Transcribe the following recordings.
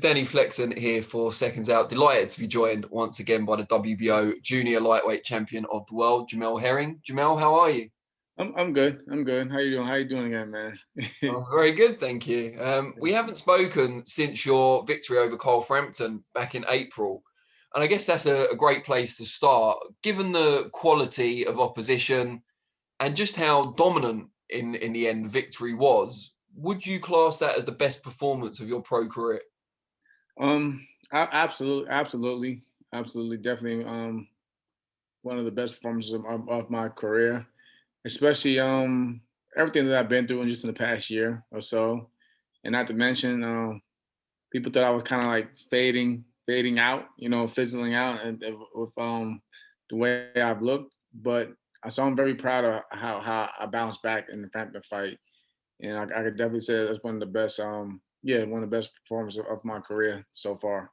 Danny Flexen here for Seconds Out. Delighted to be joined once again by the WBO Junior Lightweight Champion of the World, Jamel Herring. Jamel, how are you? I'm good. I'm good. How you doing? How you doing again, man? I'm very good, thank you. We haven't spoken since your victory over Carl Frampton back in April. And I guess that's a great place to start. Given the quality of opposition and just how dominant in the end the victory was, would you class that as the best performance of your pro career? Absolutely, definitely. One of the best performances of my career, especially everything that I've been through in just in the past year or so, and not to mention people thought I was kind of like fading out, fizzling out, and with the way I've looked, but so I'm very proud of how I bounced back in the Frampton fight, and I could definitely say that's one of the best, one of the best performances of my career so far.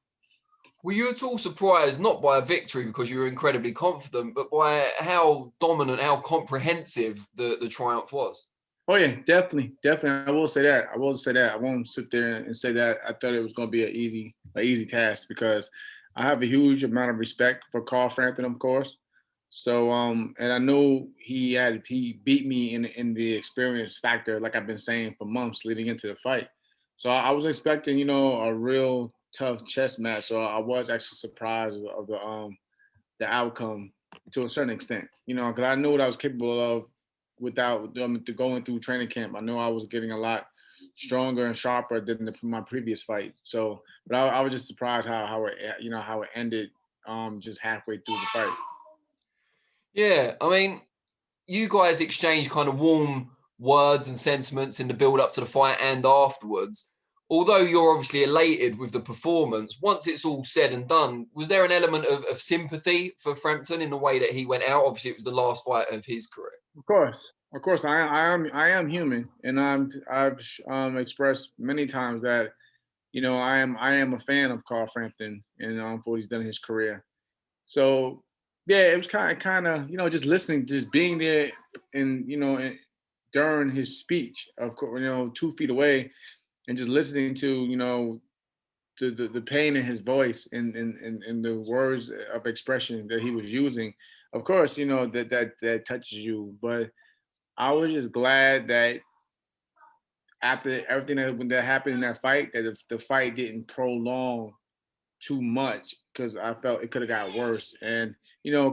Were you at all surprised, not by a victory because you were incredibly confident, but by how dominant, how comprehensive the triumph was? Oh yeah, definitely. I will say that. I will say that. I won't sit there and say that I thought it was going to be an easy task because I have a huge amount of respect for Carl Frampton, of course. So and I know he beat me in the experience factor, like I've been saying for months leading into the fight. So I was expecting, a real tough chess match. So I was actually surprised of the outcome to a certain extent, because I knew what I was capable of without going through training camp. I know I was getting a lot stronger and sharper than my previous fight. So, but I was just surprised how it ended just halfway through the fight. Yeah, I mean, you guys exchanged kind of warm words and sentiments in the build up to the fight and afterwards. Although you're obviously elated with the performance, once it's all said and done, was there an element of sympathy for Frampton in the way that he went out? Obviously, it was the last fight of his career. Of course, I am human, and I've expressed many times that I am a fan of Carl Frampton and for what he's done in his career. So yeah, it was kind of just listening, just being there, and during his speech, of course, 2 feet away, and just listening to the pain in his voice and the words of expression that he was using. Of course, that touches you, but I was just glad that after everything that happened in that fight, that the fight didn't prolong too much because I felt it could have got worse. And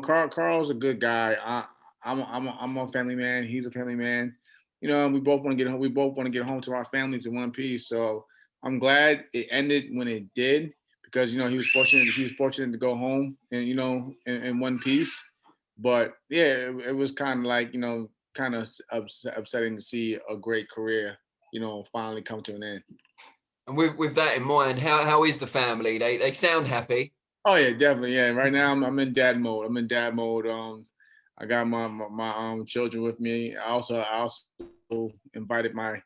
Carl's a good guy. I'm a family man. He's a family man. We both want to get home. We both want to get home to our families in one piece. So I'm glad it ended when it did because he was fortunate. He was fortunate to go home and in one piece. But yeah, it was kind of like kind of upsetting to see a great career finally come to an end. And with that in mind, how is the family? They sound happy. Oh yeah, definitely. Yeah, right now I'm in dad mode. I got my children with me. I also invited my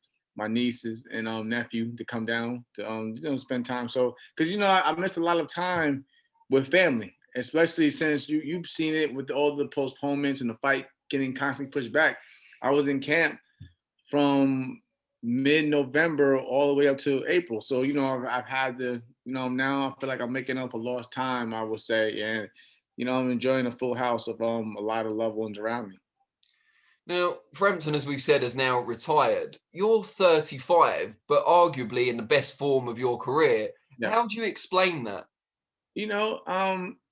nieces and nephew to come down to spend time. So because I missed a lot of time with family, especially since you've seen it with all the postponements and the fight getting constantly pushed back. I was in camp from mid-November all the way up to April. So, I've had to, now I feel like I'm making up for lost time, I would say. And, I'm enjoying a full house of a lot of loved ones around me. Now, Frampton, as we've said, is now retired. You're 35, but arguably in the best form of your career. Yeah. How do you explain that?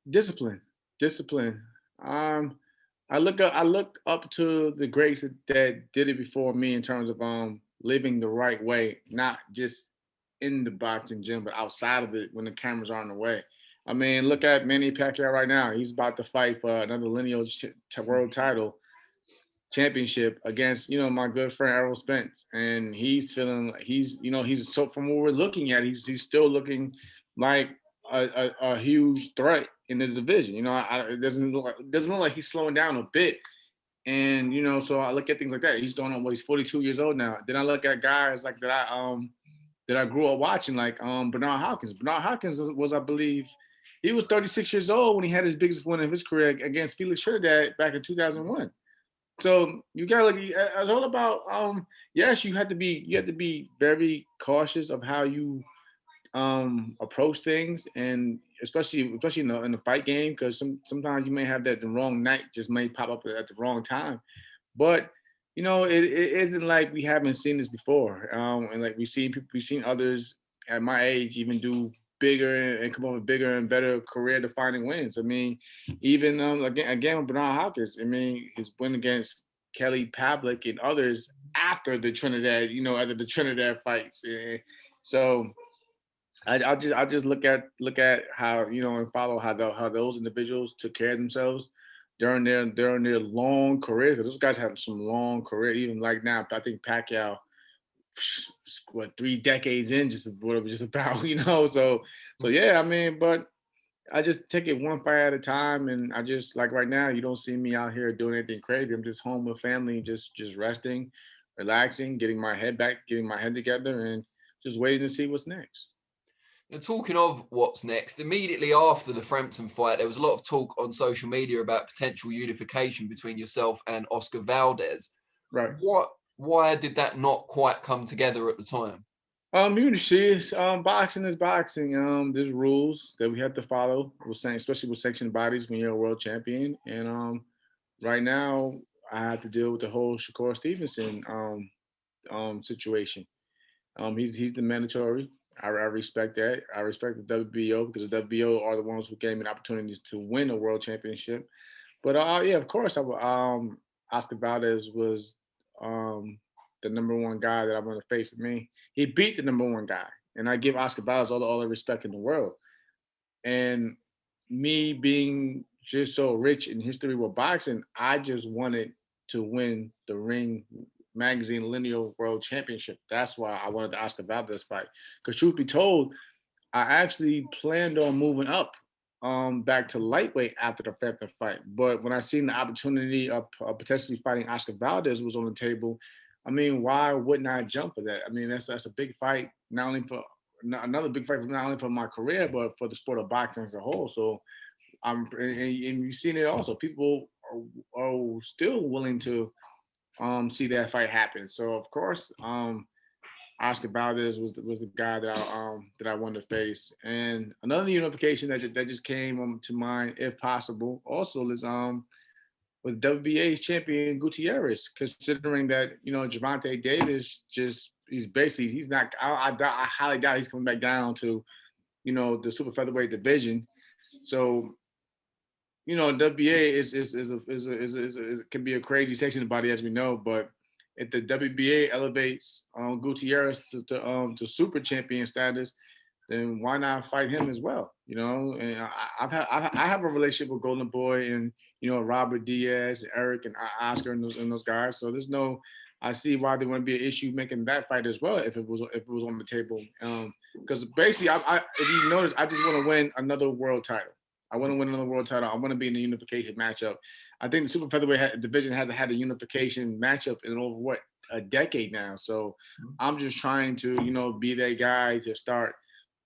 Discipline. Discipline. I look up to the greats that did it before me in terms of living the right way, not just in the boxing gym, but outside of it when the cameras are in the way. I mean, look at Manny Pacquiao right now. He's about to fight for another lineal world title championship against my good friend Errol Spence, and he's feeling he's so from what we're looking at, he's still looking like a huge threat in the division. It doesn't look like he's slowing down a bit. And so I look at things like that. He's going on. Well, he's 42 years old now. Then I look at guys like that I grew up watching, like Bernard Hopkins. Bernard Hopkins was, I believe, he was 36 years old when he had his biggest win of his career against Felix Trinidad back in 2001. So you gotta look. It's all about. Yes, you have to be very cautious of how you approach things, and especially in the fight game, because sometimes you may have that the wrong night just may pop up at the wrong time. But it isn't like we haven't seen this before, and like we've seen others at my age even do bigger and come up with bigger and better career defining wins. I mean, even again with Bernard Hopkins, I mean his win against Kelly Pavlik and others after the Trinidad, after the Trinidad fights. So I just look at how and follow how those individuals took care of themselves during their long career, because those guys have some long career. Even like now, I think Pacquiao, what, 3 decades in, just whatever, just about, so yeah. I mean, but I just take it one fight at a time, and I just, like, right now, you don't see me out here doing anything crazy. I'm just home with family, just resting, relaxing, getting my head together, and just waiting to see what's next. And talking of what's next, immediately after the Frampton fight, there was a lot of talk on social media about potential unification between yourself and Oscar Valdez. Right. Why did that not quite come together at the time? You see, boxing is boxing. There's rules that we have to follow. We're saying, especially with sanctioned bodies when you're a world champion. And right now, I have to deal with the whole Shakur Stevenson situation. He's the mandatory. I respect that. I respect the WBO, because the WBO are the ones who gave me the opportunity to win a world championship. But yeah, of course, Oscar Valdez was um, the number one guy that I want to face. I mean, he beat the number one guy, and I give Oscar Valdez all the respect in the world. And me being just so rich in history with boxing, I just wanted to win the Ring Magazine Linear World Championship. That's why I wanted the Oscar Valdez fight. Because truth be told, I actually planned on moving up back to lightweight after the Frampton fight. But when I seen the opportunity of potentially fighting Oscar Valdez was on the table, I mean, why wouldn't I jump for that? I mean, that's a big fight, not only for another big fight, not only for my career, but for the sport of boxing as a whole. So and you've seen it also. People are still willing to see that fight happen. So of course, Oscar Valdez was the guy that I wanted to face. And another unification that just came to mind, if possible, also is with WBA's champion Gutierrez, considering that Gervonta Davis he's not. I highly doubt he's coming back down to the super featherweight division. So WBA can be a crazy section of the body, as we know, but if the WBA elevates Gutierrez to super champion status, then why not fight him as well? And I have a relationship with Golden Boy and Robert Diaz, Eric, and Oscar, and those guys. So I see why there wouldn't be an issue making that fight as well if it was on the table. Because basically, if you notice, I just want to win another world title. I want to win another world title. I want to be in the unification matchup. I think the super featherweight division hasn't had a unification matchup in over a decade now. So I'm just trying to be that guy to start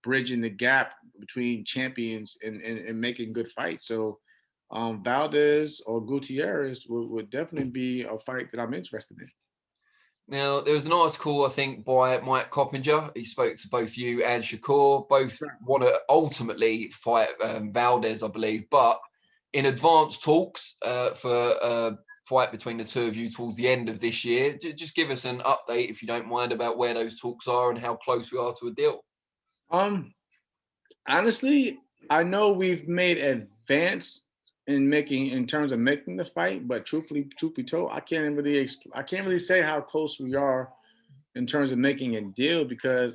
bridging the gap between champions and making good fights. So Valdez or Gutierrez would definitely be a fight that I'm interested in. Now, there was an article, I think, by Mike Coppinger. He spoke to both you and Shakur. Both want to ultimately fight Valdez, I believe, but in advanced talks for a fight between the two of you towards the end of this year. Just give us an update, if you don't mind, about where those talks are and how close we are to a deal. Honestly, I know we've made advance in terms of making the fight, but truth be told, I can't really say how close we are in terms of making a deal, because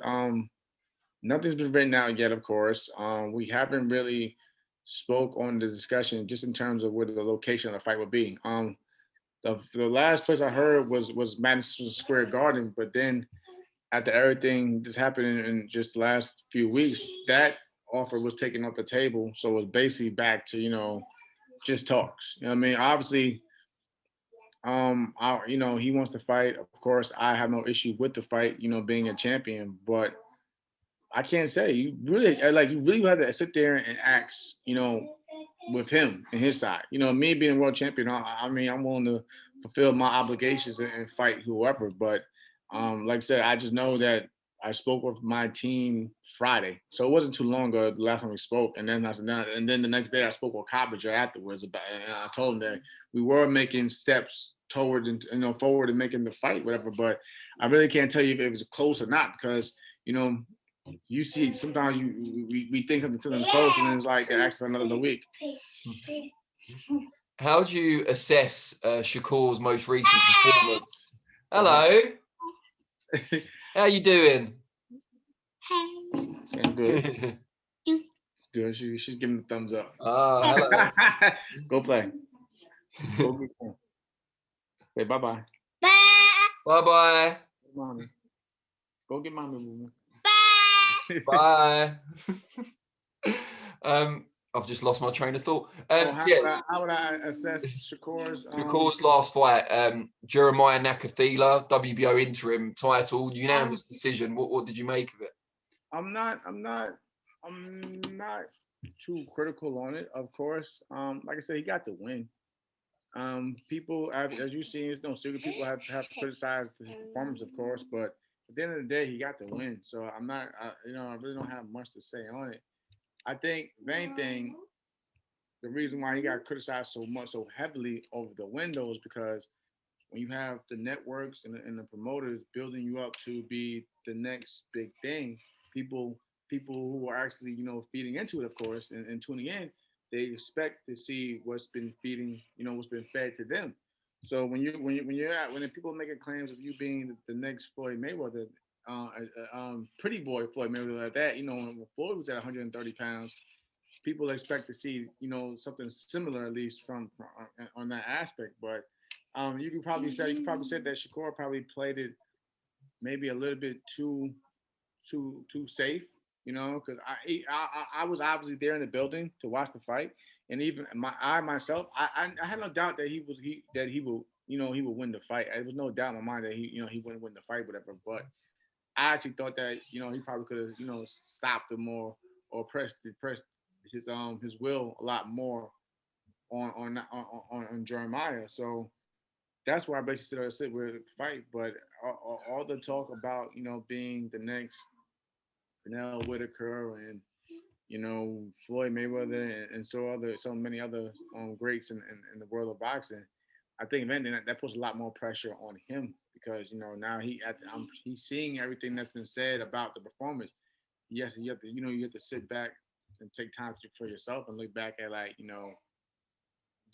nothing's been written out yet. Of course, we haven't really spoke on the discussion just in terms of where the location of the fight would be. The last place I heard was Madison Square Garden, but then after everything that's happened in just the last few weeks, that offer was taken off the table. So it's basically back to just talks. I mean, obviously, he wants to fight. Of course, I have no issue with the fight, being a champion, but I can't say. You really have to sit there and ask, with him and his side. Me being a world champion, I mean, I'm willing to fulfill my obligations and fight whoever. But like I said, I just know that I spoke with my team Friday, so it wasn't too long ago. The last time we spoke, and then the next day I spoke with Coppinger afterwards about, and I told him that we were making steps towards and forward and making the fight, whatever. But I really can't tell you if it was close or not because you see sometimes we think something's close and then it's like they're asking for another week. How do you assess Shakur's most recent performance? Hello. How you doing? Sound good. Good. She's giving the thumbs up. Oh, hello. Go play. Go get play. Say bye-bye. Bye-bye. Mommy. Go get mommy. Bye. I've just lost my train of thought. How would I assess Shakur's last fight? Jeremiah Nakathila, WBO interim title, unanimous decision. What did you make of it? I'm not too critical on it, of course. Like I said, he got the win. People, as you see, it's no secret. People have to criticize his performance, of course, but at the end of the day, he got the win. So I'm not, I really don't have much to say on it. I think the main thing, the reason why he got criticized so heavily over the window is because when you have the networks and the promoters building you up to be the next big thing, people who are actually feeding into it, of course, and tuning in, they expect to see what's been fed to them. So when people are making claims of you being the next Floyd Mayweather, pretty boy Floyd Mayweather like that, when Floyd was at 130 pounds, people expect to see something similar at least from on that aspect. But you could probably say that Shakur probably played it maybe a little bit too safe, because I was obviously there in the building to watch the fight, and even myself, I had no doubt that he will win the fight. There was no doubt in my mind that he wouldn't win the fight, whatever. But I actually thought that he probably could have stopped him more or pressed his will a lot more on Jeremiah. So that's where I basically sit with the fight. But all the talk about being the next Pernell Whitaker and Floyd Mayweather and so many other greats in the world of boxing, I think that puts a lot more pressure on him because now he's seeing everything that's been said about the performance. Yes, you have to sit back and take time for yourself and look back at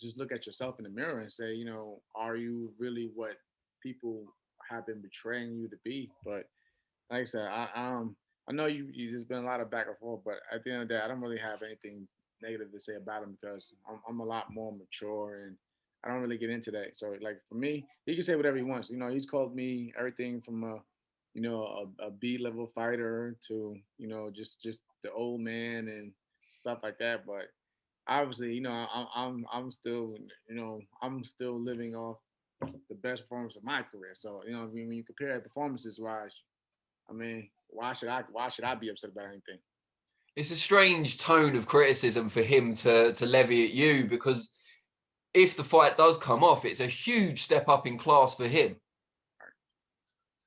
just look at yourself in the mirror and say, are you really what people have been betraying you to be? But like I said, I know there's been a lot of back and forth, but at the end of the day, I don't really have anything negative to say about him because I'm a lot more mature and I don't really get into that. So like for me, he can say whatever he wants. He's called me everything from a B-level fighter to just the old man and stuff like that. But obviously, I'm still I'm still living off the best performance of my career. So when you compare performances wise, I mean, why should I be upset about anything? It's a strange tone of criticism for him to levy at you because if the fight does come off, it's a huge step up in class for him.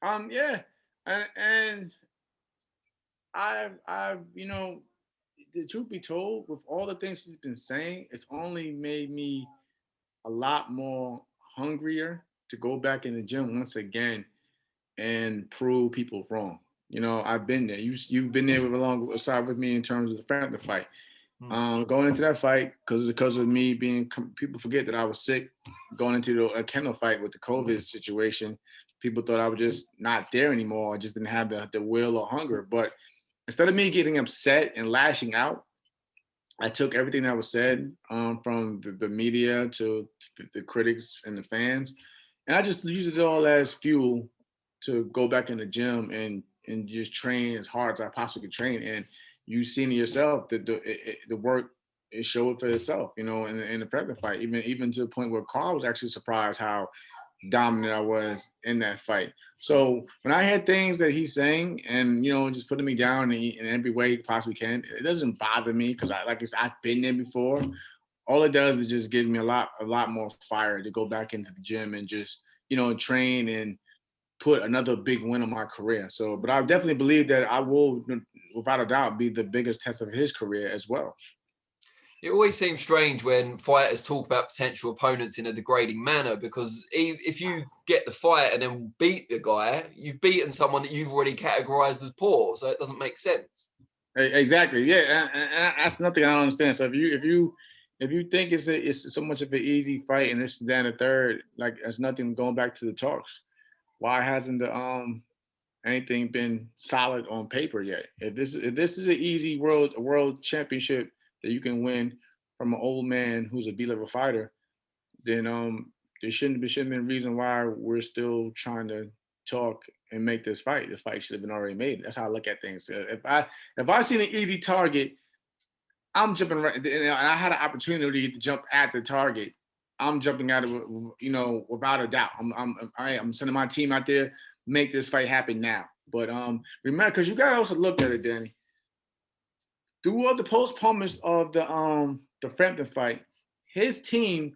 Yeah, and I've the truth be told, with all the things he's been saying, it's only made me a lot more hungrier to go back in the gym once again and prove people wrong. I've been there. You've been there alongside with me in terms of the Frampton fight. Going into that fight, because of me people forget that I was sick. Going into a kennel fight with the COVID situation, people thought I was just not there anymore. I just didn't have the will or hunger. But instead of me getting upset and lashing out, I took everything that was said from the media to the critics and the fans, and I just used it all as fuel to go back in the gym and just train as hard as I possibly could train. And you seen it yourself that the work it showed for itself, in the Frampton fight, even to the point where Carl was actually surprised how dominant I was in that fight. So when I hear things that he's saying and just putting me down in every way he possibly can, it doesn't bother me because I've been there before. All it does is just give me a lot more fire to go back into the gym and just train and put another big win on my career. So, but I definitely believe that I will, without a doubt, be the biggest test of his career as well. It always seems strange when fighters talk about potential opponents in a degrading manner, because if you get the fight and then beat the guy, you've beaten someone that you've already categorized as poor. So it doesn't make sense. Exactly. Yeah, and that's nothing I don't understand. So if you think it's so much of an easy fight and this is down the third, like there's nothing going back to the talks. Why hasn't the anything been solid on paper yet? If this is an easy world championship that you can win from an old man who's a B-level fighter, then there shouldn't be a reason why we're still trying to talk and make this fight. The fight should have been already made. That's how I look at things. If I see an easy target, I'm jumping right. And I had an opportunity to jump at the target. I'm jumping at it, without a doubt. I'm sending my team out there, make this fight happen now. But remember, because you gotta also look at it, Danny. Through all the postponements of the Frampton fight, his team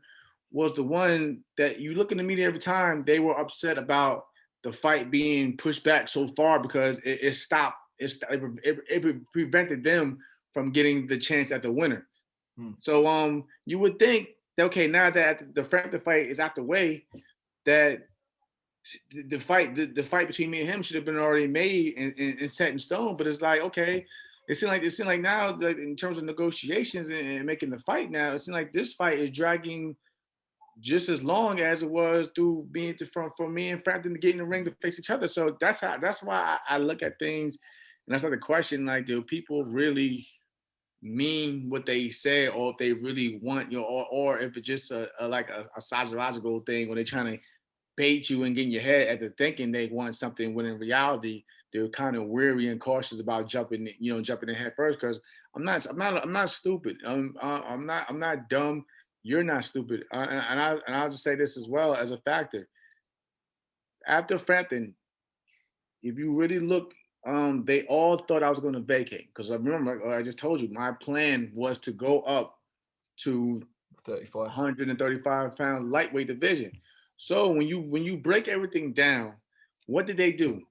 was the one that you look in the media every time they were upset about the fight being pushed back so far because it stopped. It prevented them from getting the chance at the winner. So you would think that, okay, now that the Frampton fight is out the way, that the fight between me and him should have been already made and set in stone. But it's like, okay, it seemed like now, like in terms of negotiations and making the fight now, it seems like this fight is dragging just as long as it was through being for me and Frampton to get in the ring to face each other. So that's why I look at things, and that's like the question: like, do people really mean what they say, or if they really want or if it's just a psychological thing when they're trying to bait you and get in your head after thinking they want something, when in reality they're kind of weary and cautious about jumping in head first. Because I'm not stupid. I'm not dumb. You're not stupid. And I'll just say this as well as a factor. After Frampton, if you really look, they all thought I was going to vacate, because I remember I just told you my plan was to go up to 135-pound lightweight division. So when you break everything down, what did they do?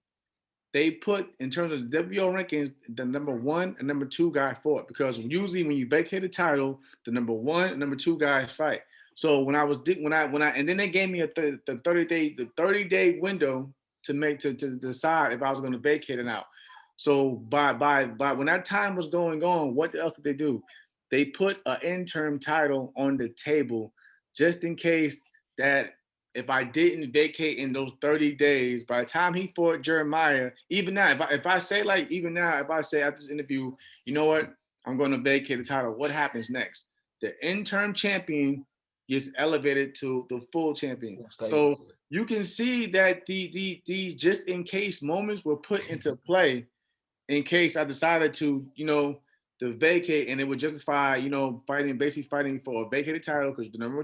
They put, in terms of the WO rankings, the number 1 and number 2 guy fought, because usually when you vacate a title, the number 1 and number 2 guys fight. So when I and then they gave me the 30-day window to decide if I was going to vacate it out. So by when that time was going on, what else did they do? They put an interim title on the table just in case that if I didn't vacate in those 30 days, by the time he fought Jeremiah, even now, if I say after this interview, you know what, I'm going to vacate the title, what happens next? The interim champion gets elevated to the full champion. So you can see that the just in case moments were put into play in case I decided to, to vacate, and it would justify, basically fighting for a vacated title, because the number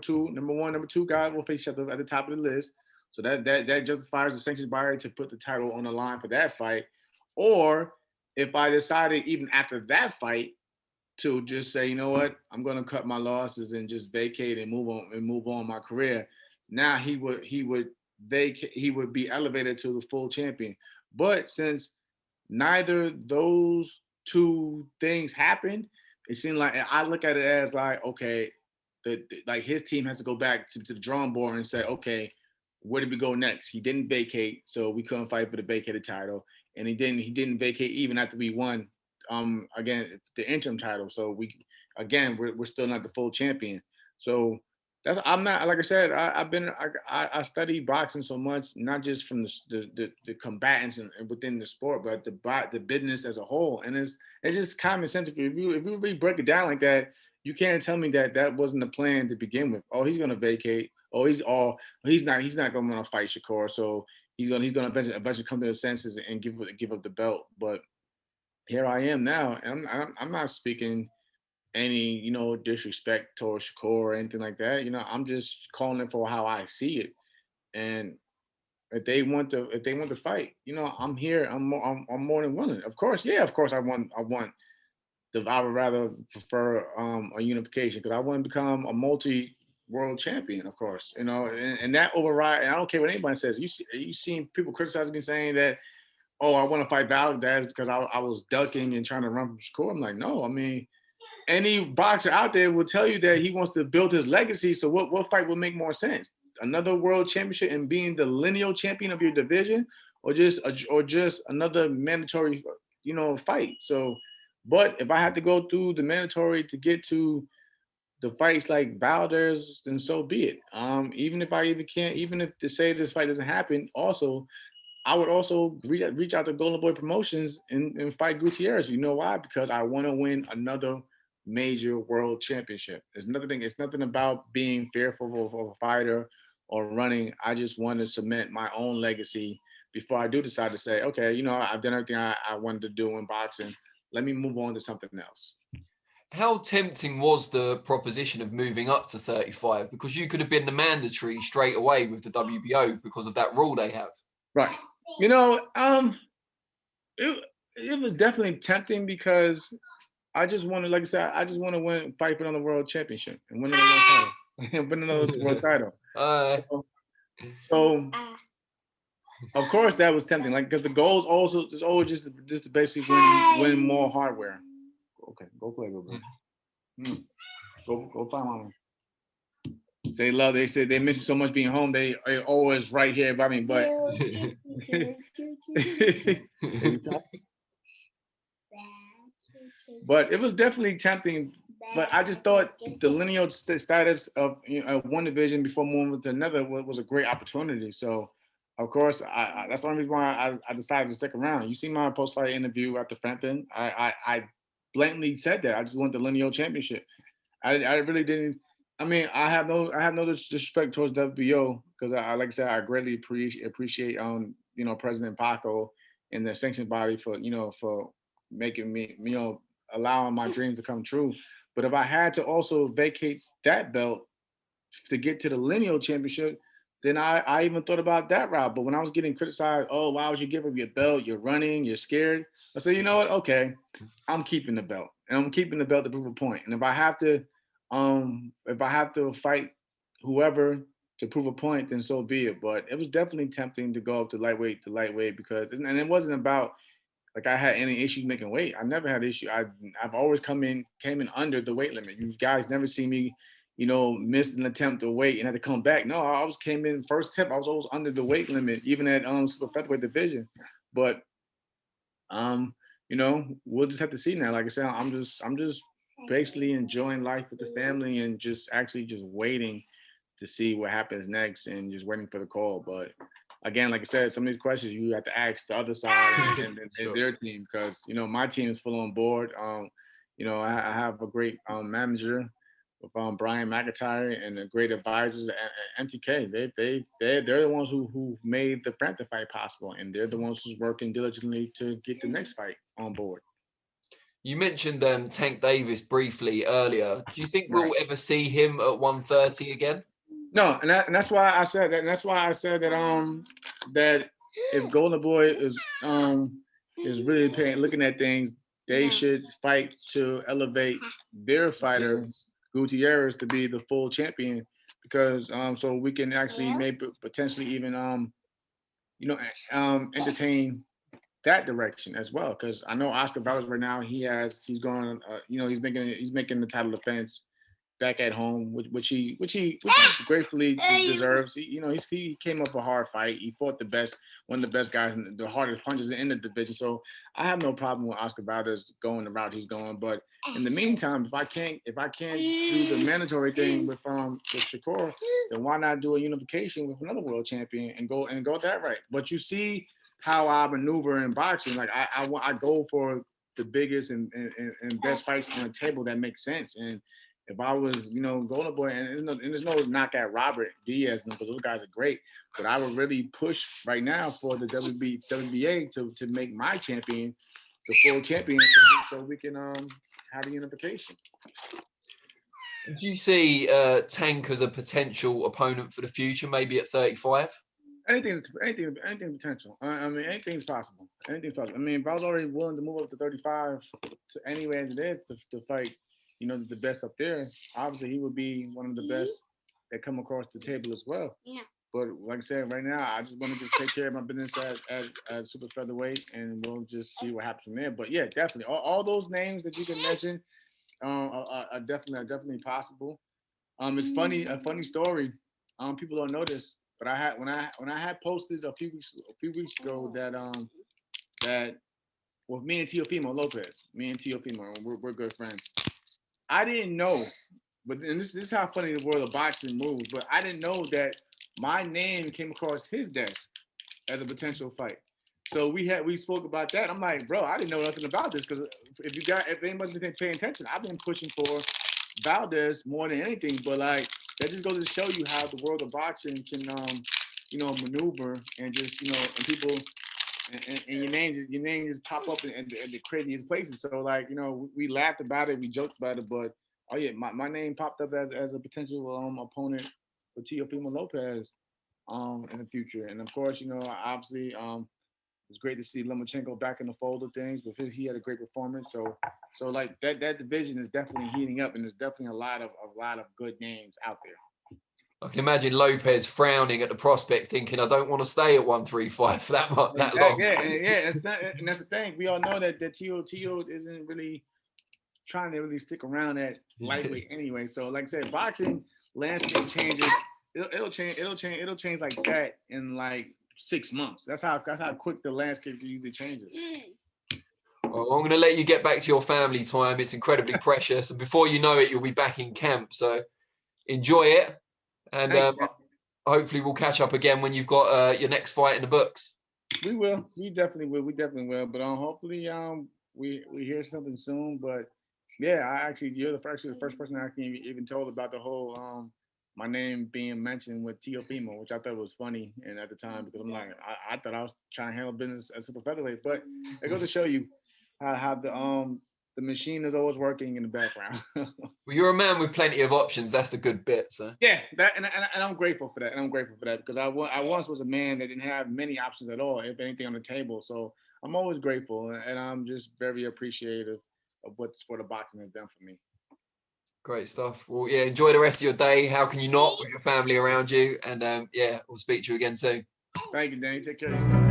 1, number 2 guys will face each other at the top of the list. So that justifies the sanctions buyer to put the title on the line for that fight. Or if I decided even after that fight to just say, you know what, I'm going to cut my losses and just vacate and move on my career. Now he would be elevated to the full champion. But since neither those two things happened, it seemed like, I look at it as like, okay, like his team has to go back to the drawing board and say, okay, where did we go next? He didn't vacate, so we couldn't fight for the vacated title, and he didn't vacate even after we won again the interim title. So we're still not the full champion. So I'm not, like I said, I study boxing so much, not just from the combatants and within the sport, but the business as a whole. And it's just common sense. If you really break it down like that, you can't tell me that wasn't the plan to begin with. Oh, he's gonna vacate. Oh, he's not gonna fight Shakur. So he's gonna eventually come to his senses and give up the belt. But here I am now, and I'm not speaking any disrespect towards Shakur or anything like that. I'm just calling it for how I see it. And if they want to fight, I'm here. I'm more than willing. Of course, yeah. Of course, I want. I would rather prefer a unification, because I want to become a world champion, of course. You know, and that override. And I don't care what anybody says. You seen people criticizing me saying that, oh, I want to fight Valdez because I was ducking and trying to run from Shakur. I'm like, no. I mean, any boxer out there will tell you that he wants to build his legacy. So what fight would make more sense? Another world championship and being the lineal champion of your division, or just another mandatory, fight. So, but if I had to go through the mandatory to get to the fights like Valdez, then so be it. Even if I even can't, even if to say this fight doesn't happen, also I would also reach out to Golden Boy Promotions and fight Gutierrez. You know why? Because I want to win another major world championship. It's nothing about being fearful of a fighter or running. I just want to cement my own legacy before I do decide to say, okay, I've done everything I wanted to do in boxing. Let me move on to something else. How tempting was the proposition of moving up to 35? Because you could have been the mandatory straight away with the WBO because of that rule they have. Right. It was definitely tempting because I just wanted, like I said, I just want to fight for another world championship and win another title. Win another world title. So of course that was tempting, like, because the goal is always just to basically win more hardware. Okay, go play, go play. Go find mama. Say love. They say they miss you so much being home. They always right here by me, but. But it was definitely tempting. But I just thought the lineal status of one division before moving to another was a great opportunity. So, of course, that's the only reason why I decided to stick around. You see my post-fight interview after Frampton. I blatantly said that I just want the lineal championship. I really didn't. I mean, I have no disrespect towards WBO because like I said, I greatly appreciate President Paco and the sanctions body for making me allowing my dreams to come true. But if I had to also vacate that belt to get to the lineal championship, then I even thought about that route. But when I was getting criticized, oh, why would you give up your belt? You're running, you're scared. I said, you know what? Okay, I'm keeping the belt, and I'm keeping the belt to prove a point. And if I have to fight whoever to prove a point, then so be it. But it was definitely tempting to go up to lightweight because, and it wasn't about like I had any issues making weight. I never had issue. I've always came in under the weight limit. You guys never see me, miss an attempt to weight and had to come back. No, I always came in first tip. I was always under the weight limit, even at super featherweight division. But we'll just have to see now. Like I said, I'm just basically enjoying life with the family and just waiting to see what happens next and just waiting for the call. But again, like I said, some of these questions you have to ask the other side and sure. Their team, because my team is full on board. I have a great manager with Brian McIntyre and the great advisors at MTK. They're the ones who made the Frampton fight possible, and they're the ones who's working diligently to get the next fight on board. You mentioned Tank Davis briefly earlier. Do you think we'll ever see him at 130 again? No, and that's why I said that. And that's why I said that that if Golden Boy is really looking at things, they should fight to elevate their fighter Gutierrez to be the full champion, because so we can actually maybe potentially even entertain that direction as well. Because I know Oscar Valdez right now he's going he's making the title defense back at home, which he gratefully deserves. He came up a hard fight. He fought one of the best guys and the hardest punches in the division. So I have no problem with Oscar Valdez going the route he's going. But in the meantime, if I can't do the mandatory thing with Shakur, then why not do a unification with another world champion and go that right? But you see how I maneuver in boxing. Like I go for the biggest and best fights on the table that make sense. And if I was, Golden Boy, and there's no knock at Robert Diaz, because those guys are great, but I would really push right now for the WBA to make my champion the full champion, so we can have a unification. Do you see Tank as a potential opponent for the future, maybe at 35? Anything potential. I mean, anything's possible. Anything's possible. I mean, if I was already willing to move up to 35 anyway as it is to fight, the best up there, obviously he would be one of the best that come across the table as well. Yeah. But like I said, right now, I just want to just take care of my business at super featherweight, and we'll just see what happens from there. But yeah, definitely, all those names that you can mention are definitely possible. It's funny, a funny story. People don't know this, but I had when I had posted a few weeks ago that with me and Teofimo Lopez, we're good friends. I didn't know, but and this is how funny the world of boxing moves. But I didn't know that my name came across his desk as a potential fight. So we spoke about that. I'm like, bro, I didn't know nothing about this because if anybody's been paying attention, I've been pushing for Valdez more than anything. But like that just goes to show you how the world of boxing can maneuver and just and people and your name just pop up in the craziest places. So like we laughed about it, we joked about it, but oh yeah, my name popped up as a potential opponent for Teofimo Lopez in the future. And of course, obviously it's great to see Lomachenko back in the fold of things, but he had a great performance. So like that division is definitely heating up, and there's definitely a lot of good names out there. I can imagine Lopez frowning at the prospect, thinking, "I don't want to stay at 135 for that long." Yeah. That's the thing. We all know that Tio isn't really trying to really stick around at lightweight anyway. So, like I said, boxing landscape changes. It'll change like that in like 6 months. That's how quick the landscape usually changes. Well, I'm going to let you get back to your family time. It's incredibly precious, and before you know it, you'll be back in camp. So, enjoy it. And hopefully we'll catch up again when you've got your next fight in the books. We will. We definitely will. But hopefully we hear something soon. But yeah, you're the first person I can even told about the whole my name being mentioned with Teofimo, which I thought was funny and at the time because I'm like I thought I was trying to handle business as super featherweight. But it goes to show you how the machine is always working in the background. Well, you're a man with plenty of options. That's the good bit, so. Yeah, that and I'm grateful for that. Because I once was a man that didn't have many options at all, if anything, on the table. So I'm always grateful, and I'm just very appreciative of what the sport of boxing has done for me. Great stuff. Well, yeah, enjoy the rest of your day. How can you not with your family around you? And we'll speak to you again soon. Thank you, Danny. Take care of yourself.